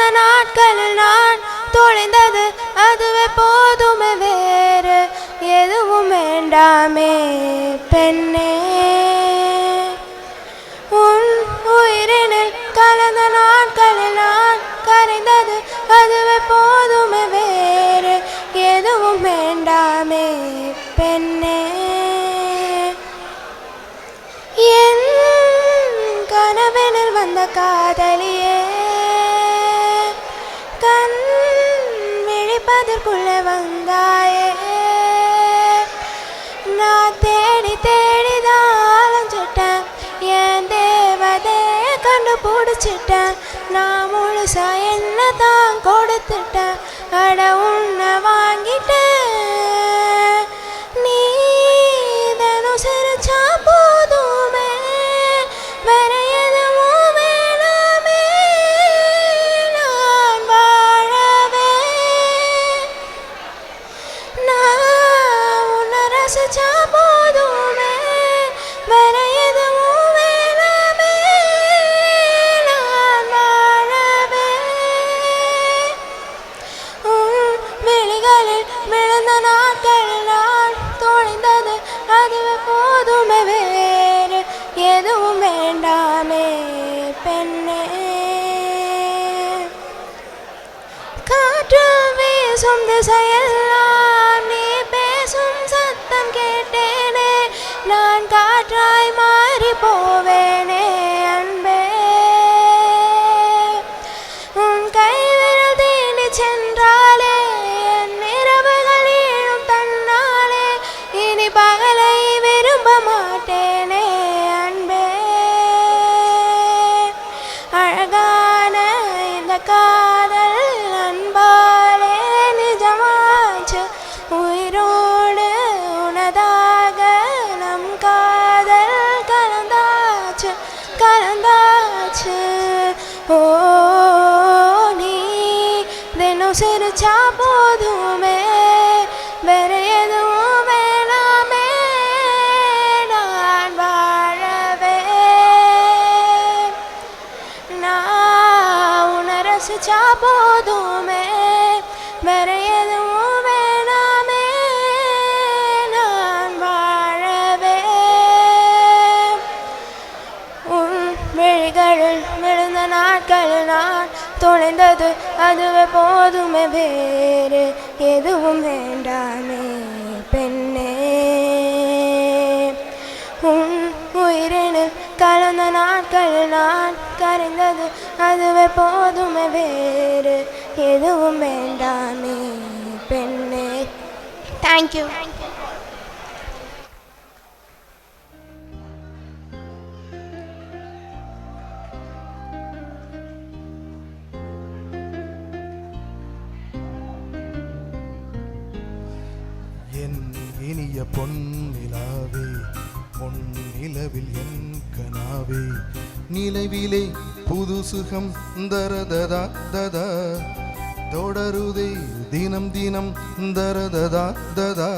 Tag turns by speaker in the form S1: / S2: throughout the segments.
S1: விழுந்த நாட்களில் நான் தொலைந்தது அதுவே போதுமே, வேறு எதுவும் வேண்டாமே பெண்ணே. உன் உயிரினில் கலந்த நாட்களில் நான் கரைந்தது அதுவே போதுமே, வேறு எதுவும் வேண்டாமே பெண்ணே. என் கனவினில் வந்த காதலியே, கண் விழிப்பதற்குள்ளே வந்தாயே. நான் தேடி தேடிதான் அலைஞ்சிட்டேன், என் தேவதையை கண்டுபிடிச்சிட்டேன். நான் முழுசா என்ன தான் கொடுத்துட்டேன், அட உன்னை வாங்கிட்டேன். நீ தினம் சிரிச்சா போதுமே, வேற எதுவும் வேணாமே. நான் வாழவே, நான் உன்னை ரசிச்சா போதுமே, வேற எதுவும் வேணாமே. நான் வாழவே உன் விழிகளில் விழுந்த நாட்களில் நான் தொலைந்தது அதுவே போதுமே, வேறு எதுவும் வேண்டாமே பெண்ணே. காற்று வீசும் திசையெல்லாம் நீ பேசும் சத்தம் கேட்டேனே, நான் காற்றாய் மாறி போவேனே அன்பே. உன் கைவிரல் தீண்டி சென்றாலே என் இரவுகள் ஈழும் தன்னாலே, இனி பகலை விரும்ப மாட்டேனே அன்பே. அழகான இந்த காதல் அன்பாலே நிஜமாச்சு, உயிரோடு உனதாக நம் காதல் கலந்தாச்சு கலந்தாச்சு. ஓ நீ தினம் சிரிச்சா போதுமே, வேற எதுவும் வேணாமே. நான் வாழவே, நான் உன்னை ரசிச்சா போதுமே, வேற எதுவும் வேணாமே. நான் வாழவே உன் விழிகளில் விழுந்த நாட்களில் நான் தொலைந்தது அதுவே போதுமே, வேறு எதுவும் வேண்டாமே பெண்ணே. உன் உயிரினில் கலந்த நாட்களில் நான் கரைந்தது அதுவே போதுமே, வேறு எதுவும் வேண்டாமே பெண்ணே. தேங்க்யூ.
S2: என் இனிய பொன்னிலாவே, பொன்னிலவில் என் கனாவே, நிலவிலே புது சுகம் தரததா ததா, தொடருதே தினம் தினம் தரததா ததா.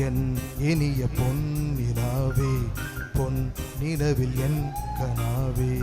S2: என் இனிய பொன்னிலாவே, பொன் நிலவில் என் கனாவே.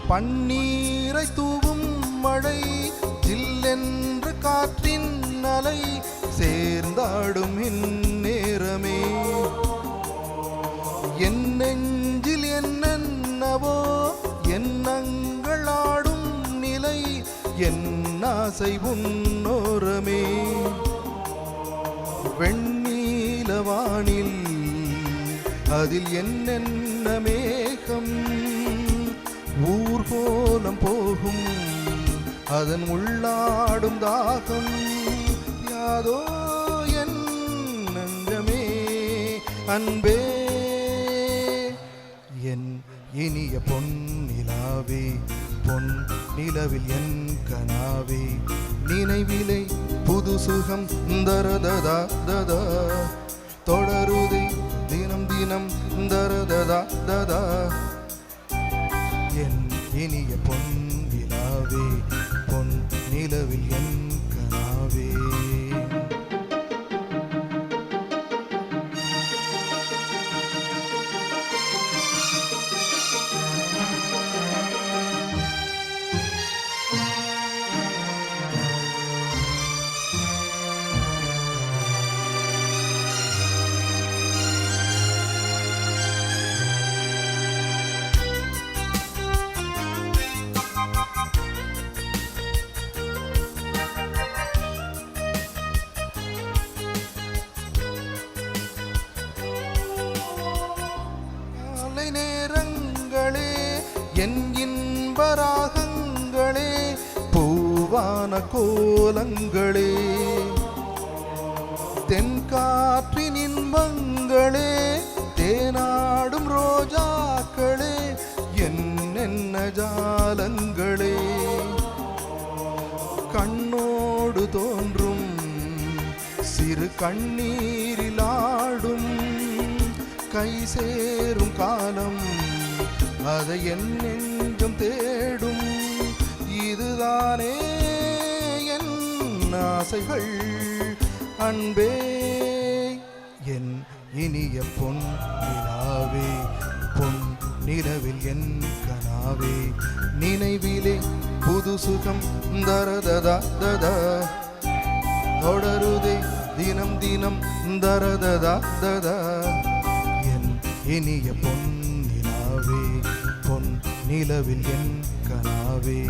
S2: பன்னீரை தூவும் மழை, ஜில்லென்ற காற்றின் அலை, சேர்ந்தாடும் இந்நேரமே. என் நெஞ்சில் என்னென்னவோ எண்ணங்களாடும் நிலை, என் ஆசை உன்னோரமே. வெண்ணீலவானில் அதில் என்னென்ன மேகம், ஊர்கோலம் போகும் அதன் உள்ளாடும் தாகம். யாதோ என் அன்பே என் இனிய பொன்னிலாவே பொன் நிலவில் என் கனாவே நினைவிலை புது சுகம் தரததா ததா தொடருதே தினம் தினம் தரததா ததா என் இனிய பொன்னிலாவே பொன் நிலவில் என் கனாவே நேரங்களே என் இன்பராகங்களே பூவான கோலங்களே தென்காற்றின் இன்பங்களே தேனாடும் ரோஜாக்களே என்ன ஜாலங்களே கண்ணோடு தோன்றும் சிறு கண்ணீரிலாடும் கை சேரும் காலம் அதை என் நெஞ்சம் தேடும் இதுதானே என் ஆசைகள் அன்பே என் இனிய பொன் நிலாவே பொன் நிலவில் என் கனாவே நினைவிலே புது சுகம் தரததா ததா தொடருதே தினம் தினம் தரததா ததா இனிய பொன் நிலாவே பொன் நிலவில் என் கனாவே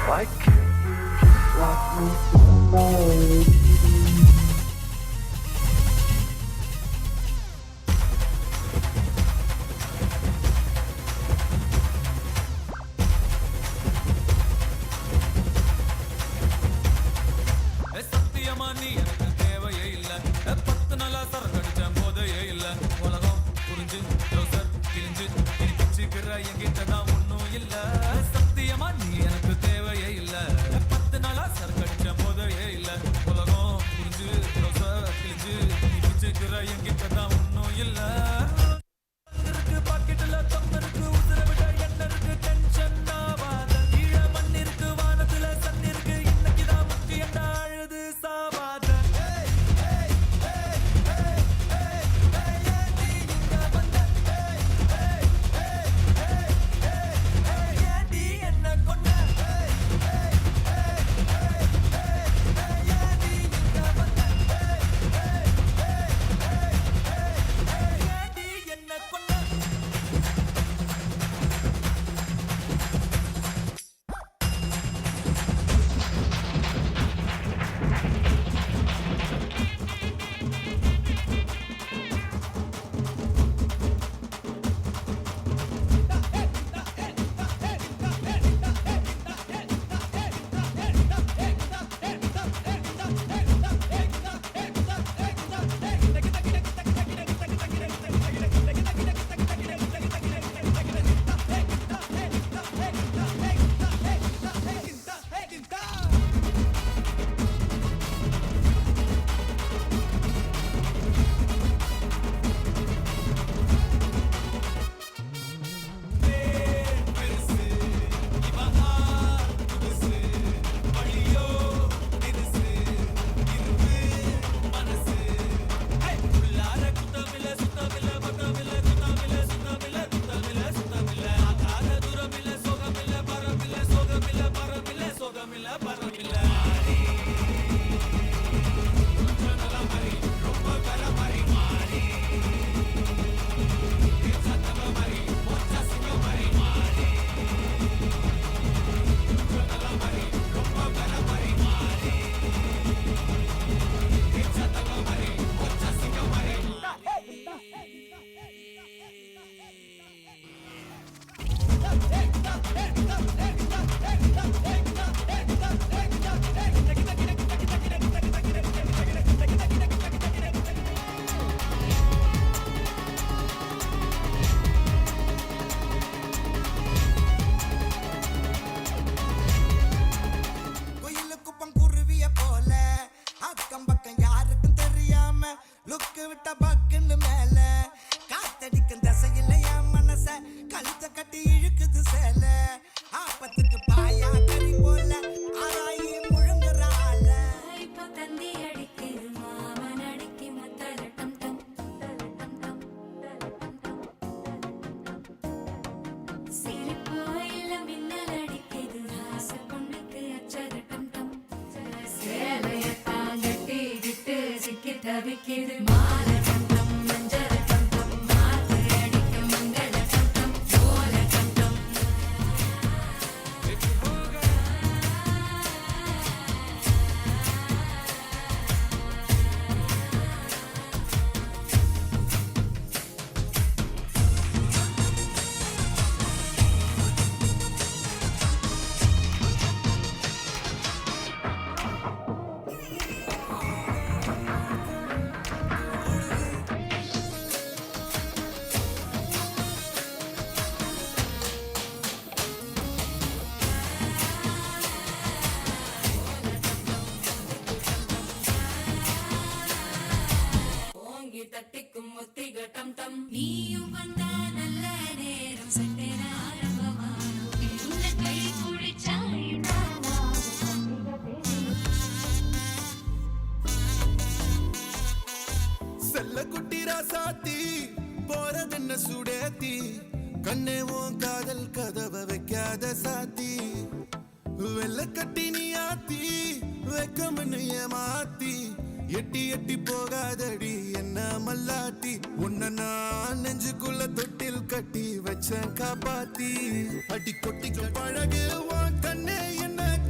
S3: Why can't you just let me know?
S2: காப்பாத்தி அடி கொட்டிக்கும் பழகு கண்ணே என்ன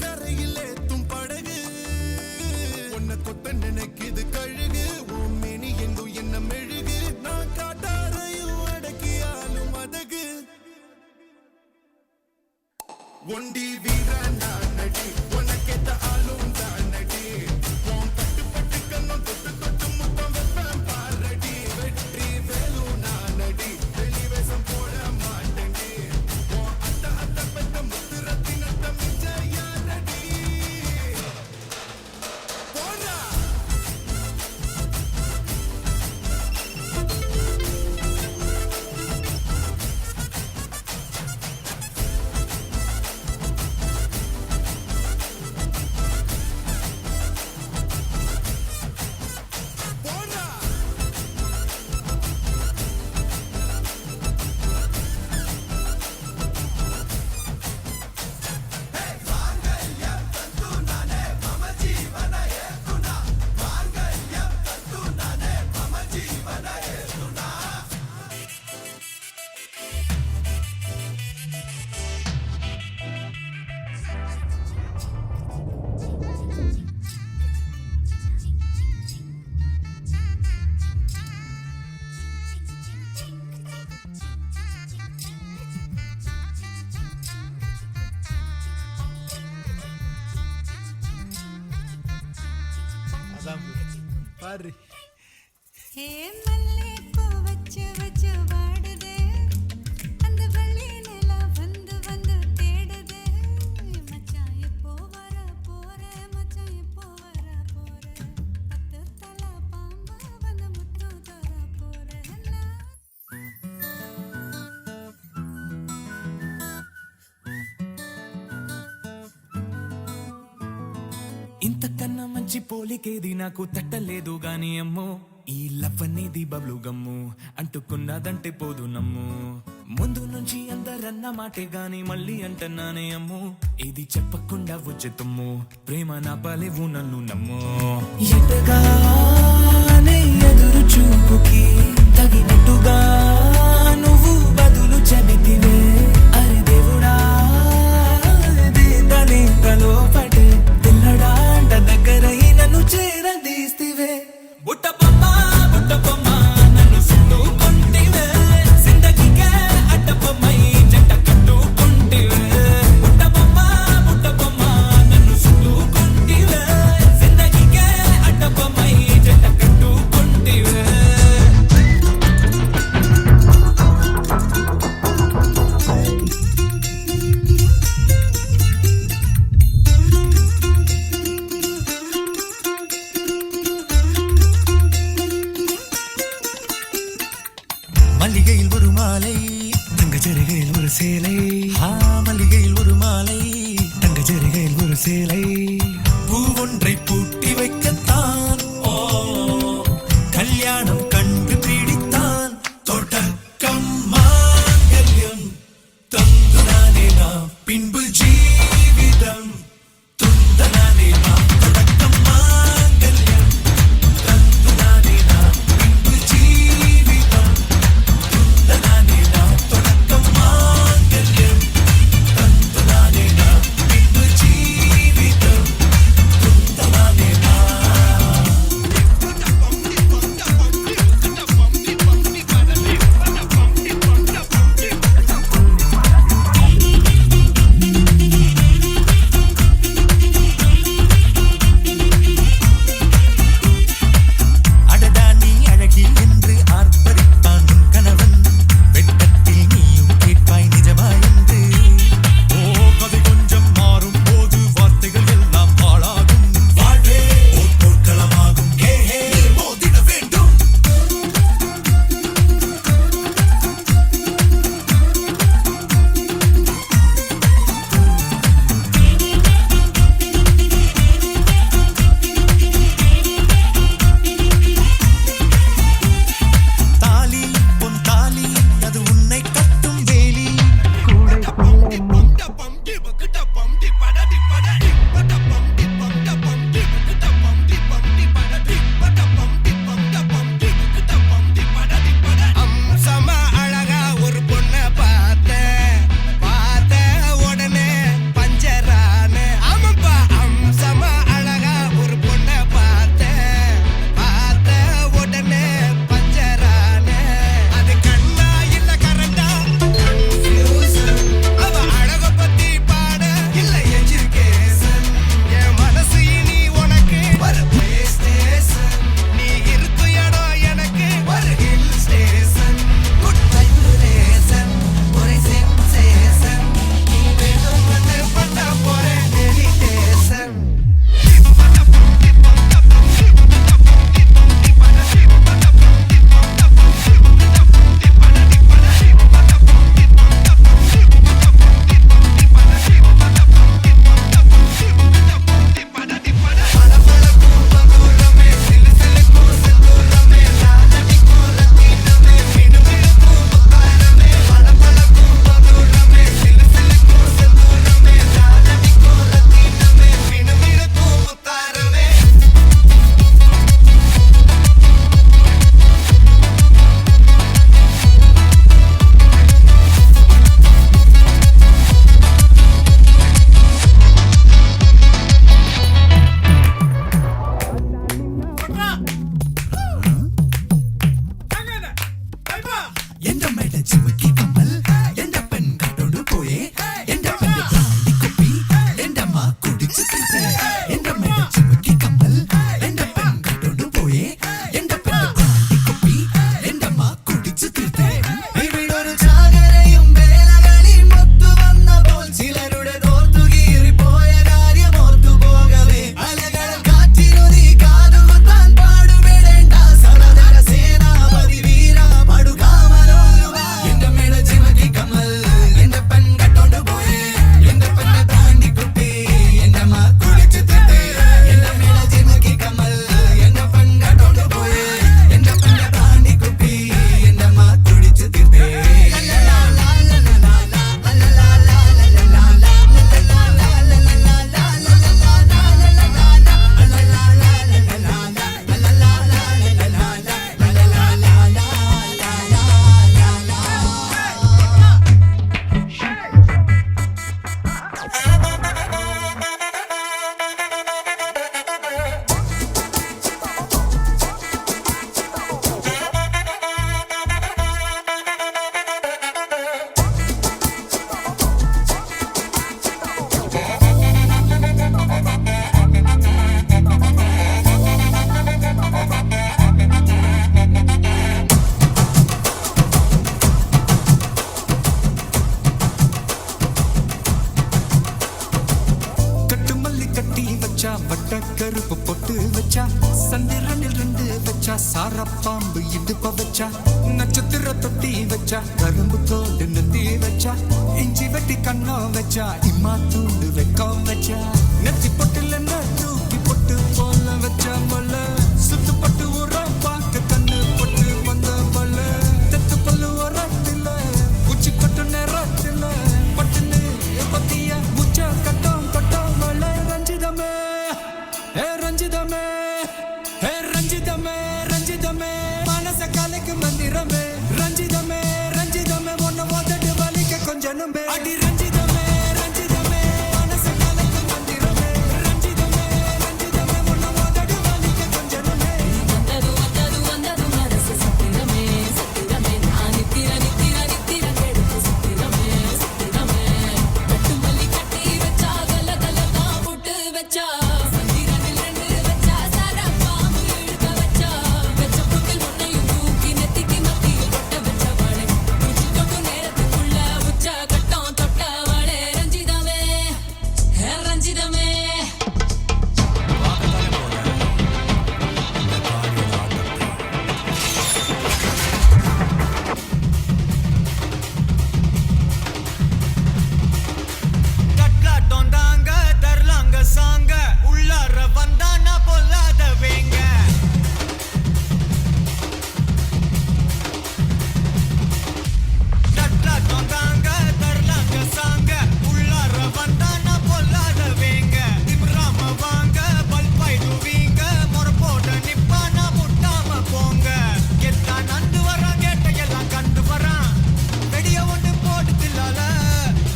S2: ஒண்டி வீரன் நான் நடி உனக்கேத்த ஆளும் தான் நடி உன் பட்டு பட்டு கண்ணும் தொட்டு தொட்டு முத்தம் வைப்பேன் பாரடி வெற்றி வேலு நான் நடி வெளிவேசம் போட மாட்டேன்டி உன் அத்த அத்த பெத்த முத்து ரத்தினத்த மிச்ச யாரடி போடா
S4: பாரு
S5: ஹே மல்லே பூ வச்சு வச்சு வாடுதே அந்த வள்ளி நிலா வந்து வந்து தேடுதே மச்சான் எப்போ வர போற மச்சான் எப்போ வர போற பத்து தலை பாம்பா வந்து முத்து தர போற
S4: ఇంతకన్నా మంచి పోలికేది నాకు తట్టలేదు గాని అమ్మో ఈ లవ్ అనేది బబ్లు గమ్ము అంటుకున్నదంటే పోదు నమ్ము ముందు నుంచి అందరన్న మాటే గాని మళ్ళీ అంటన్నానే అమ్ము ఇది చెప్పకుండా ఉచితమ్ము ప్రేమ నా బలివు నన్ను నమ్ము ఎటగానే ఎదురు చూపుకి తగినట్టుగా నువ్వు బదులు చెబితివే అరే దేవుడా దేంతలో పడే పిల్లడాంట దగ్గరై నన్ను చేరదీస్తివే బుట్టబొమ్మ నన్ను సుట్టుకుంటివే జిందగీకే అడ్డబొమ్మై జంట కట్టుకుంటివే బుట్టబొమ్మ నన్ను సుట్టుకుంటివే జిందగీకే అడ్డబొమ్మై జంట కట్టుకుంటివే
S6: மல்லிகையில் ஒரு மாலை தங்க ஜரிகையில் ஒரு சேலை மல்லிகையில் ஒரு மாலை தங்க ஜரிகையில் ஒரு சேலை பூவொன்றை பூட்டி வைக்கத்தான் கல்யாணம் கண்டு பிடித்தான் தொடக்கம் மாங்கல்யம் தந்துதானே நாம் பின்பு ஜீவிதம் துந்தனானே நாம் தொடக்கம் மாங்கல்யம் தந்துதானே நாம் பின்பு ஜீவிதம் தந்துதானே நாம் தொடக்கம் மாங்கல்யம் தந்துதானே நாம் பின்பு ஜீவிதம் சாரப்பாம்பு இடுப்ப வச்சா நட்சத்திர தொட்டி வச்சா கரும்பு தோடு நெத்தி வச்சா இஞ்சி வெட்டி கண்ணம் வச்சா இம்மா தூண்டு வெக்கம் வச்சா நெத்தி பொட்டுல தூக்கி பொட்டு போல வச்சா மொல்ல சுத்து பட்டு உரம் பார்க்க கண்ணு பொட்டு வந்த மொல்ல தெத்து பல்லு உரத்துல உச்சி கொட்டு நேரத்துல பட்டுன்னு பத்திய உச்ச கட்டம் கட்டம் மொல்ல ரஞ்சிதமே ரஞ்சிதமே ரஞ்சிதமே ரஞ்சிதமே மனச கலைக்கு மந்திரமே ரஞ்சிதமே ரஞ்சிதமே ஒன்ன ஓதட்டு வலிக்க கொஞ்சனுமே அடி ரஞ்சிதமே ரஞ்சிதமே மனச கலைக்கு மந்திரமே ரஞ்சிதமே ரஞ்சிதமே ஒன்ன ஓதட்டு வலிக்க கொஞ்சனுமே
S7: வந்தது வந்தது வந்தது மனசு சத்திரமே சத்திரமே நான் நித்திர நித்திர நித்திர கெடுத்து சத்திரமே சத்திரமே கட்டு மல்லி கட்டி வச்சா கல கல தான் போட்டு வச்சா சந்திரனில் ரெண்டு வச்சா சரப்பாம்பு இழுக்க வச்சா வெச்ச புட்டில் முன்னையும் தூக்கி நெத்திக்கு மத்தியில் கொட்ட வச்சவளே உச்சி தொட்டு நேரத்துக்குள்ள உச்ச கட்டம் தொட்டவளே ரஞ்சிதமே ரஞ்சிதமே
S6: கட்லாட்டம் தாங்க தரலாங்க சாங்க உள்ளார வந்தானா பொல்லாத வேங்க கட்லாட்டம் தாங்க தரலாங்க சாங்க உள்ளார வந்தானா பொல்லாத வேங்க திமிராம வாங்க பல்பாயிடுவீங்க முறப்போட நிப்பானா முட்டாம போங்க எத்தான் நந்து வரான் கேட்ட எல்லாம் கண்டு வரான் வெடிய ஒன்று போட்டு தில்லால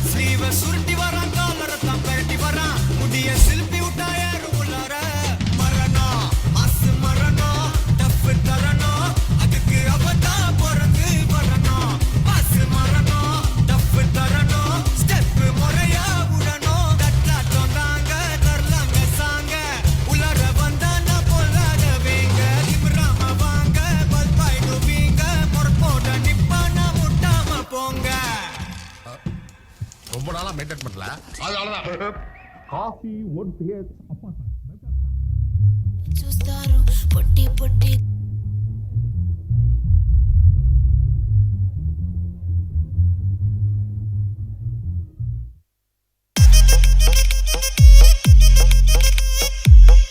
S6: ஸ்லீவ சுருட்டி வரான் காலரத்தான் பரட்டி வரான் முடிய சில்பி விட்டா யாரும் உள்ளார மரணம் மாசு மரணம் டப்பு தரணும் அதுக்கு அவதான் பிறந்து வரணும் மாசு மரணம் டப்பு தரணும் ஸ்டெப் முறையா விடணும் தட்டாட்டம் தாங்க தரலாங்க சாங்க உள்ளார வந்தானா பொல்லாத வேங்க திமிராம வாங்க பல்பாயிடுவீங்க முறப்போட நிப்பானா முட்டாம போங்க
S2: ரொம்ப நாளா மெயின்டைன் பண்ணல அதனாலதான் காஃபி ஒன் பிஎஸ் அப்பா
S1: చూస్తారు పొట్టి పొట్టి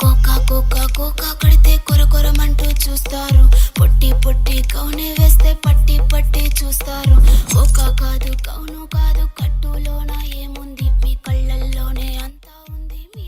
S1: కోకా కోకా కోకా కడితే కొర కొరమంటూ చూస్తారు పొట్టి పొట్టి కౌనే వేస్తే పట్టి పట్టి చూస్తారు కోకా కాదు కౌను కాదు కట్టులోన ఏముంది మీ కళ్ళల్లోనే అంతా ఉంది మీ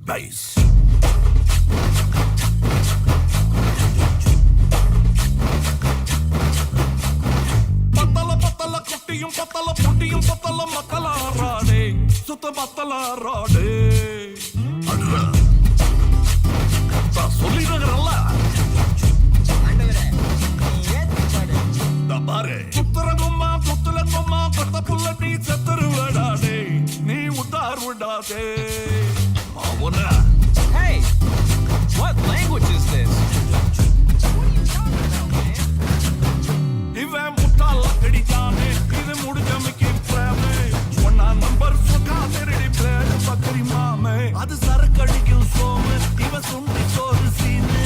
S6: Bass.
S4: பத்தல பத்தல குட்டியும் பத்தல புட்டியும் பத்தல மக்களாராடே சுத்த பத்தலாராடே சொல்லிடுறல்ல பாரு சுத்துறங்கும்மா குத்துலங்கும்மா கொத்த புள்ள நீ செத்துரு விடாதே நீ உத்தார் விடாதே அவன
S8: Hey! What language is this?
S4: இவன் முட்டாள கடிக்கானே இது முடிஞ்சமைக்கு பிரேமே ஒன்னா நம்பர் சொக்கா திருடி பிளேடு பக்கரி மாமே அது சரக்கடிக்கும் சோமு இவன் சுண்டி சோறு சீனு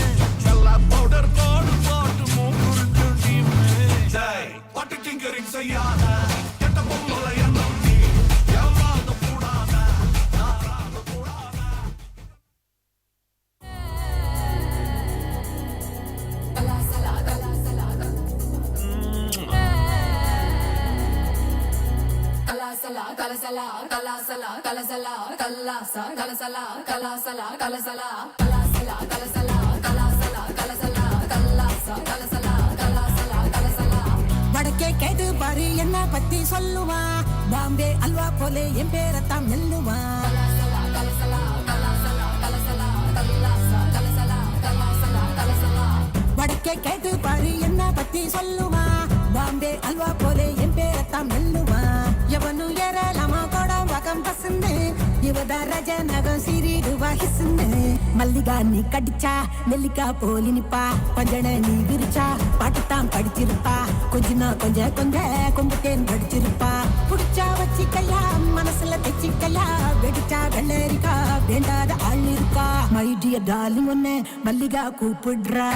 S4: எல்லா பவுடர் போடு போட்டு மூக்குறிஞ்சு டீமு பட்டு டிங்கரிங் செய்யாத கெட்ட பொம்பளை எண்ணம் நீ ஏமாந்த கூடாத நாராத கூடாத
S5: வடக்கே கேட்டு பாரு என்ன பத்தி சொல்லுவா பாம்பே அல்வா போலே என் பேரத்தான் மெல்லுவா வடக்கே கேட்டு பாரு என்ன பத்தி சொல்லுவா
S9: பாம்பே அல்வா போலே என் பேரத்தான் மெல்லுவான் எவனு ஏறலாமா கோடம் வகம் பசுன்னு இவத ரஜ நகம் சிறிடுவா ஹிசுன்னு மல்லிகா நீ கடிச்சா நெல்லிக்கா போலி நிப்பா பஞ்சனை நீ விரிச்சா பாட்டுத்தான் படிச்சிருப்பா கொஞ்சம் கொம்புத்தேன் படிச்சிருப்பா புடிச்சா வச்சிக்கையா மனசுல தைச்சிக்கையா வெடிச்சா வெள்ளரிக்கா வேண்டாத ஆள் இருக்கா மை டியர் டார்லிங் ஒன்னு மல்லிகா கூப்பிடுறா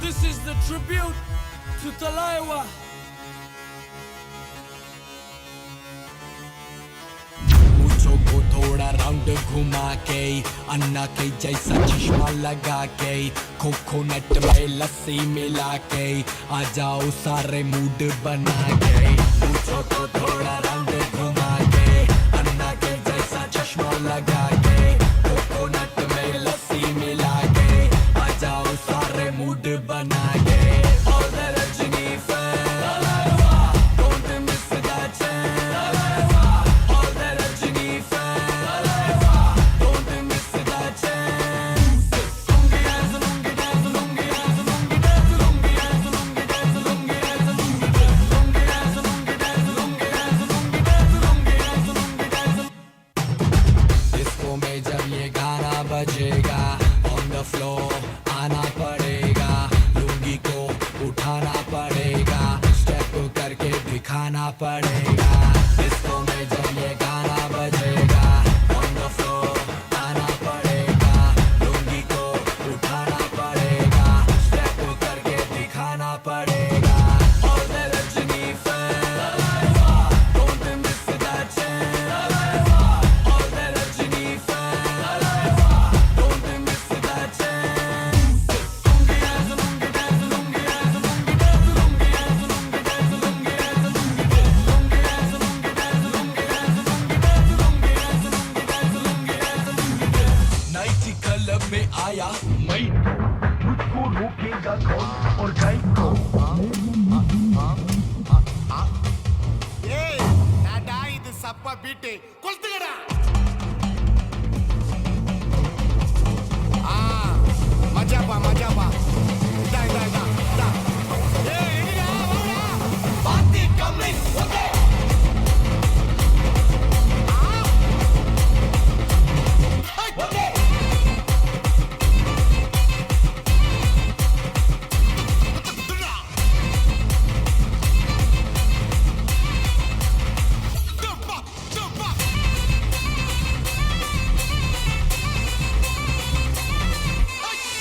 S6: This is the tribute to Talaiwa.
S10: मूंछों को थोड़ा राउंड घुमा के अन्ना के जैसा चश्मा लगा के कोकोनट में लस्सी मिला के आ जाओ सारे मूड बना के मूंछों को थोड़ा राउंड घुमा के अन्ना के जैसा चश्मा लगा के कोकोनट में लस्सी मिला के आ जाओ सारे मूड बना के All the Rajini fans, don't miss that chance. All the Rajini fans, don't miss that chance. Lungi dance, lungi dance, lungi dance, lungi dance, lungi dance, lungi dance, lungi dance, lungi dance, lungi dance, lungi dance,
S2: சப்பா beat கொளுத்துக்கடா. மஜாப்பா மஜாப்பா. இதா இதா இதா இதா. ஏய் எடிடா வாடா. பாத்தி coming. Okay. Okay.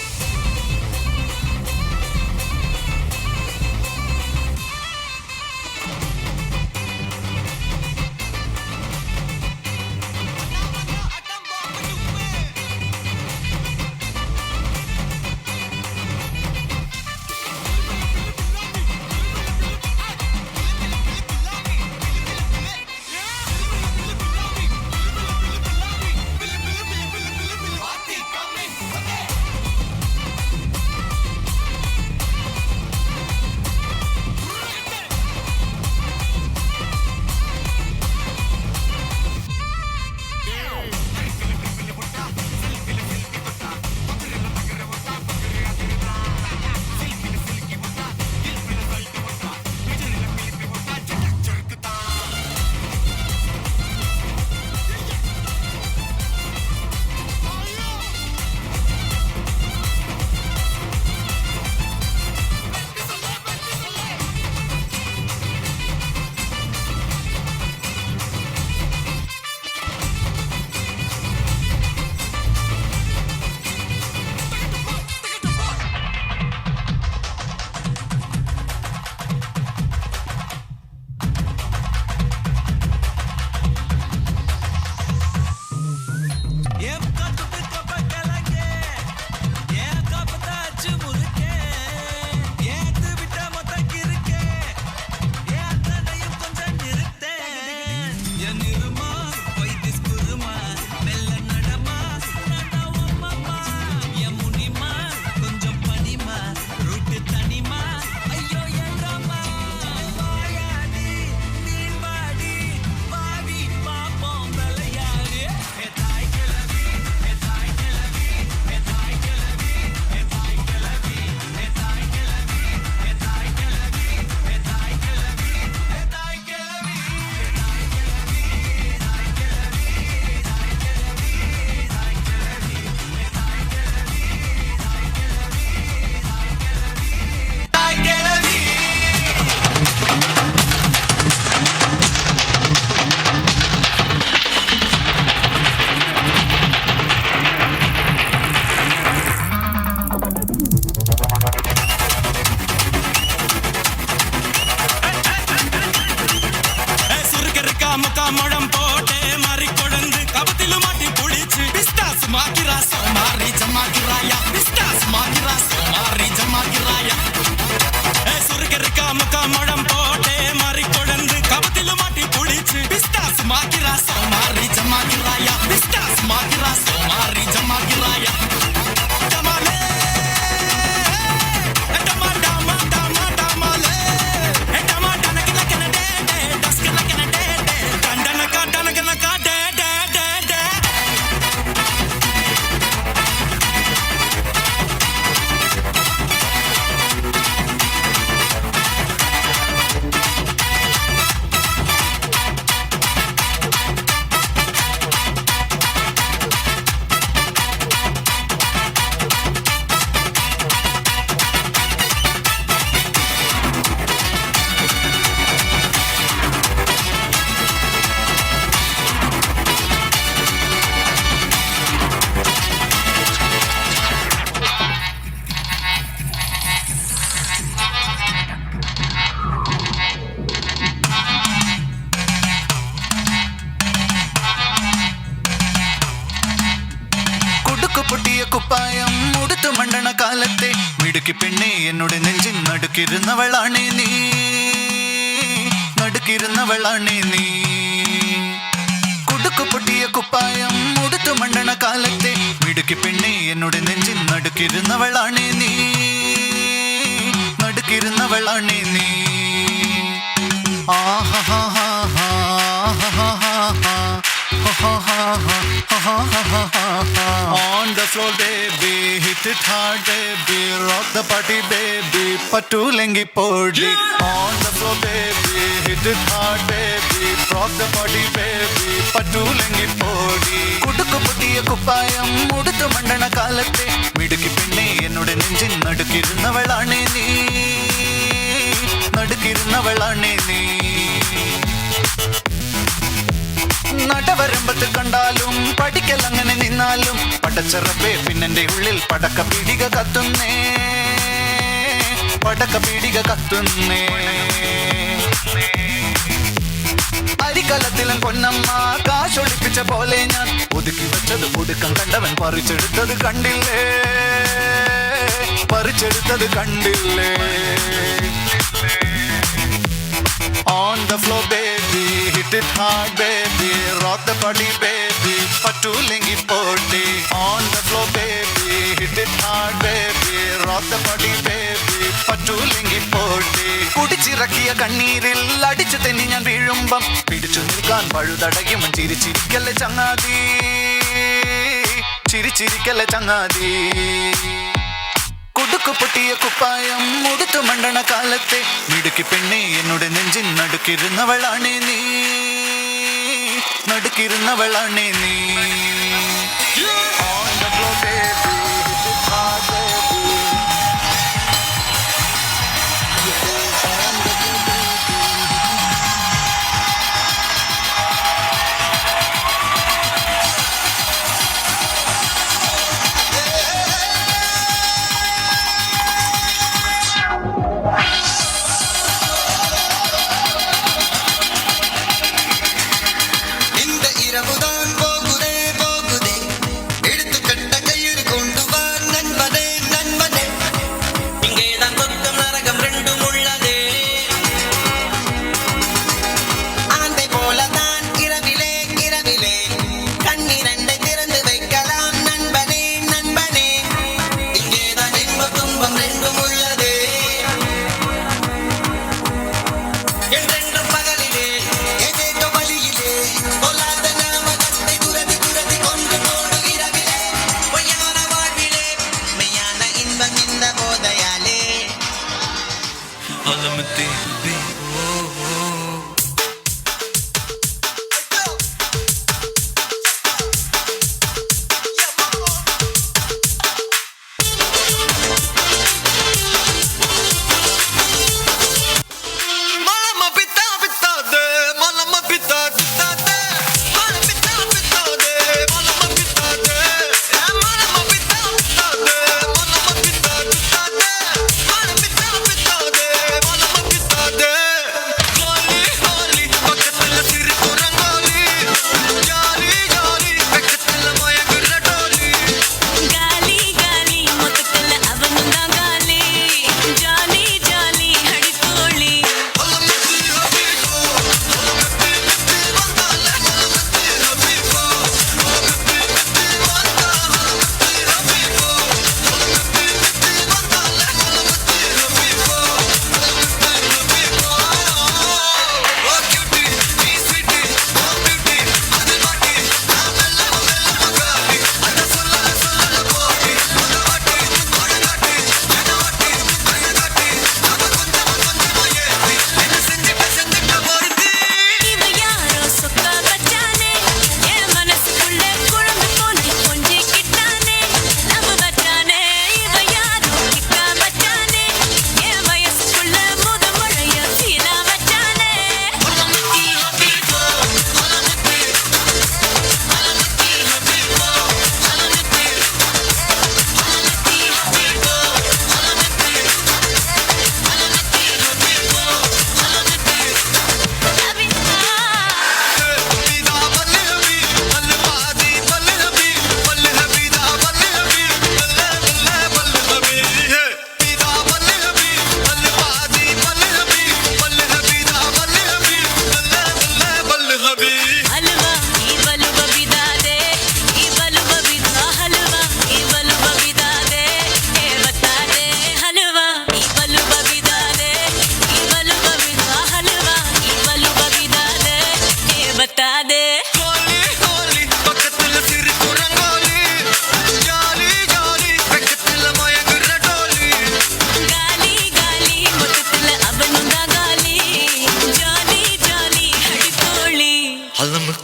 S6: முழம் போட்டே மாறி கொடந்து கபத்திலும் மாட்டி புடிச்சு பிஸ்டாஸ் மாக்கிரா சோமாரி ஜமாக்கிராயா பிஸ்டாஸ் மாக்கிரா சோமாரி ஜமாக்கிராயா சுருக்க இருக்கா முக்கா முழம் போட்டே மாறி கொடந்து கபத்திலும் மாட்டி புடிச்சு பிஸ்டாஸ் மாக்கிரா சோமாரி ஜமாக்கிராயா பிஸ்டாஸ் மாக்கிரா சோமாரி ஜமாக்கிராயா
S11: കുപ്പായം ഉടുത്തു മണ്ടണ കാലത്തെ മിടുക്കി പെണ്ണെ എന്നോട് നെഞ്ചിൻ നടുക്കിരുന്നവളാണേ നീ നടുക്കിരുന്നവളാണേ നീ കുടുക്കു പൊട്ടിയ കുപ്പായം ഉടുത്തു മണ്ടണ കാലത്തെ മിടുക്കി പെണ്ണെ എന്നോട് നെഞ്ചിൻ നടുക്കിരുന്നവളാണേ നീ നടുക്കിരുന്നവളാണേ നീ ആഹാ On the floor baby, hit it hard baby, rock the party baby, pattu lengi podi. On the floor baby, hit it hard baby, rock the party baby, pattu lengi podi. കുടുക്കു പൊട്ടിയ കുപ്പായം ഉടുത്തു മണ്ടണ കാലത്തെ മിടുക്കി പെണ്ണെ എന്നോട് നെഞ്ചിൻ നടുക്കിരുന്നവളാണ് നീ, നടുക്കിരുന്നവളാണ് നീ. നടവരമ്പത്ത് കണ്ടാലും പഠിക്കൽ അങ്ങനെ നിന്നാലും പടച്ചറപ്പേ പിന്നെന്റെ ഉള്ളിൽ പടക്ക പീടിക കത്തുന്നേ, പടക്ക പീടിക കത്തുന്നേ. അരിക്കലത്തിലും പൊന്നമ്മ കാശൊളിപ്പിച്ച പോലെ ഞാൻ ഒതുക്കി വെച്ചത് ഒടുക്കം കണ്ടവൻ പറിച്ചെടുത്തത് കണ്ടില്ലേ, പറിച്ചെടുത്തത് കണ്ടില്ലേ. On the floor baby, hit it hard baby, rock the body baby, pattu lengi podi. On the floor baby, hit it hard baby, rock the body baby, pattu lengi podi. കുടിച്ചിറക്കിയ കണ്ണീരിൽ അടിച്ചു തെന്നി ഞാൻ വീഴുമ്പം പിടിച്ചു നിൽക്കാൻ പഴുതടയും ചിരിച്ചിരിക്കല്ലേ ചങ്ങാതി, ചിരിച്ചിരിക്കല്ലേ ചങ്ങാതി. കുടുക്കു പൊട്ടിയ കുപ്പായം ഉടുത്തു മണ്ടണ കാലത്തെ മിടുക്കി പെണ്ണെ എന്നോട് നെഞ്ചിൻ നടുക്കിരുന്നവളാണ് നീ, നടുക്കിരുന്നവളാണ് നീ. On the floor baby, hit it hard baby.
S6: இந்த இரவுதான் போகுதே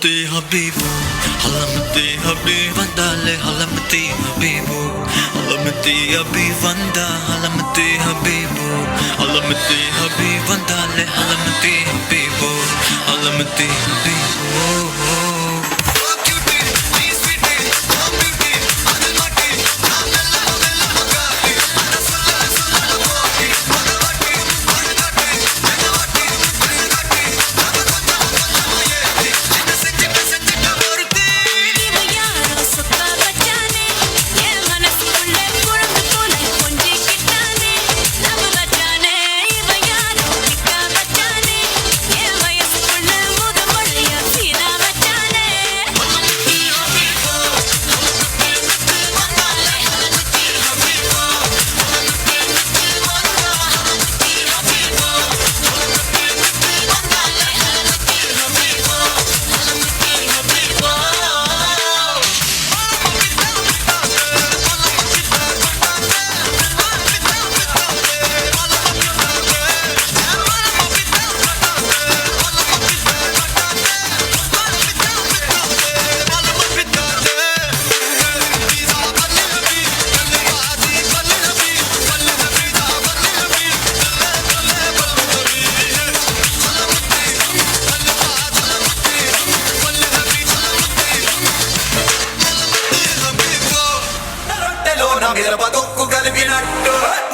S6: halamati habibu, halamati habibandale, halamati habibu, halamati habibanda, halamati habibu, halamati habibandale, halamati habibu, halamati habibu.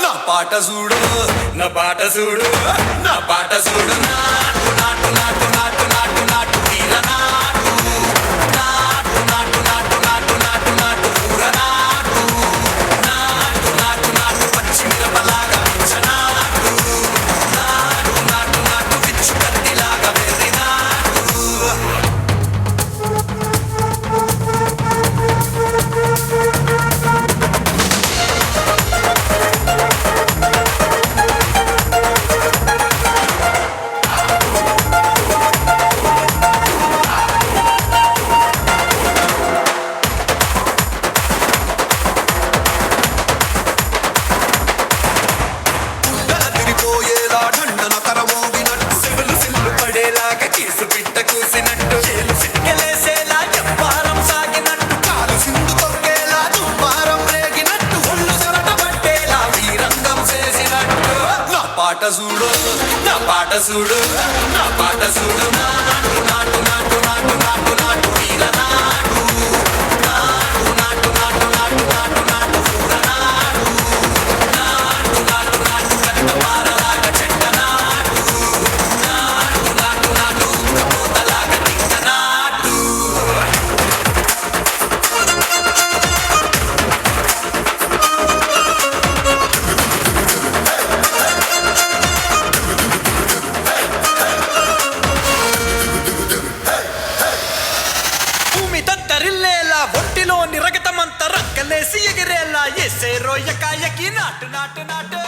S10: నా పాట చూడు నా పాట చూడు నా పాట చూడు నాటు నాటు నాటు నాటు నాటు నాటు తీర నాటు నాటు నాటు నాటు నాటు నాటు నాటు పూర నాటు నాటు నాటు నాటు పచ్చి మిరపలాగా పిచ్చ నాటు నాటు నాటు నాటు పిచ్చు కత్తిలాగా వెర్రి నాటు పాట చూడు నా పాట చూడు నా పాట చూడు నాటు నాటు నాటు నాటు నాటు నాటు వీర నాటు నాటు నాటు నాటు నాటు నాటు నాటు పూర నాటు నాటు నాటు నాటు కట్ట పారలాగా చెట్ట నాటు నాటు నాటు నాటు పూతలాగా తిక్క నాటు ఒంటిలోని రగతమంత రక్కలేసి ఎగిరేలా ఎసే రోయకాయకి నాటు నాటు నాటు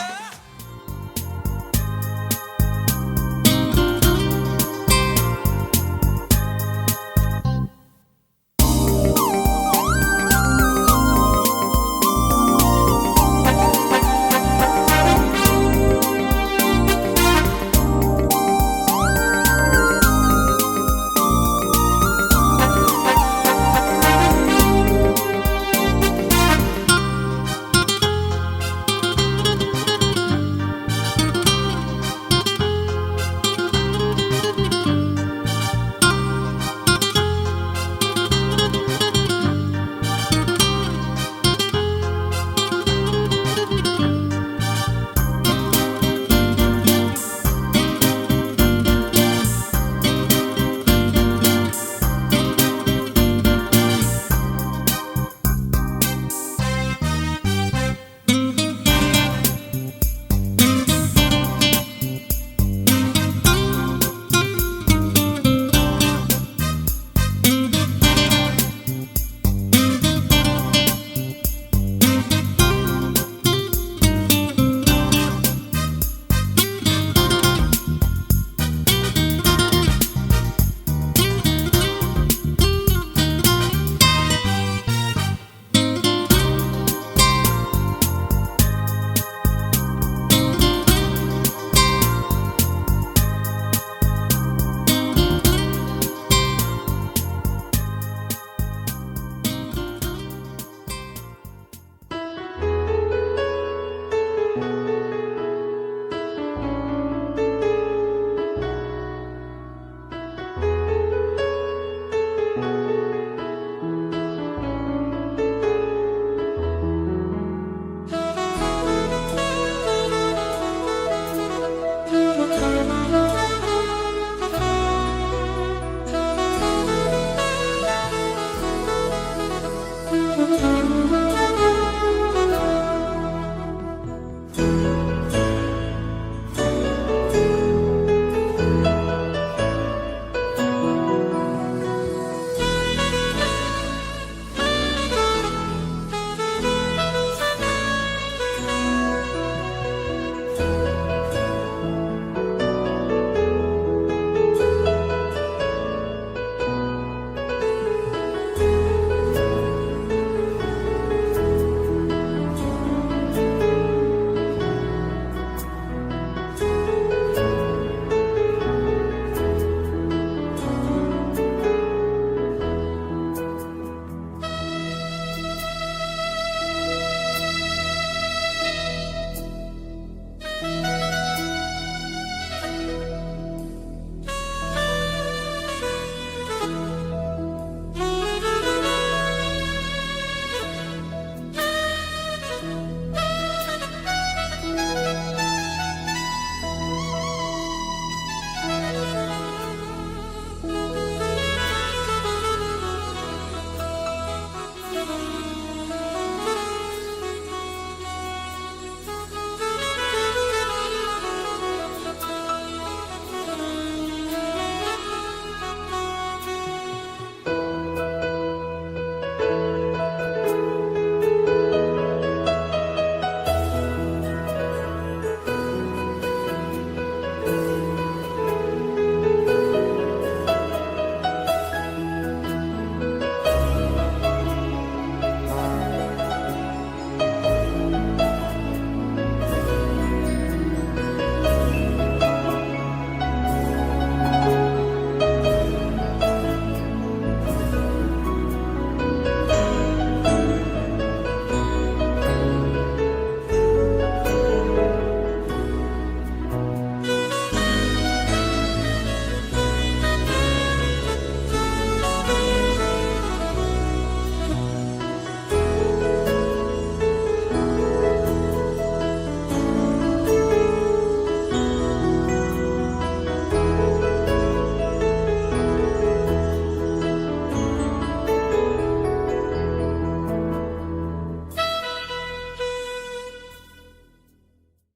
S3: Thank you.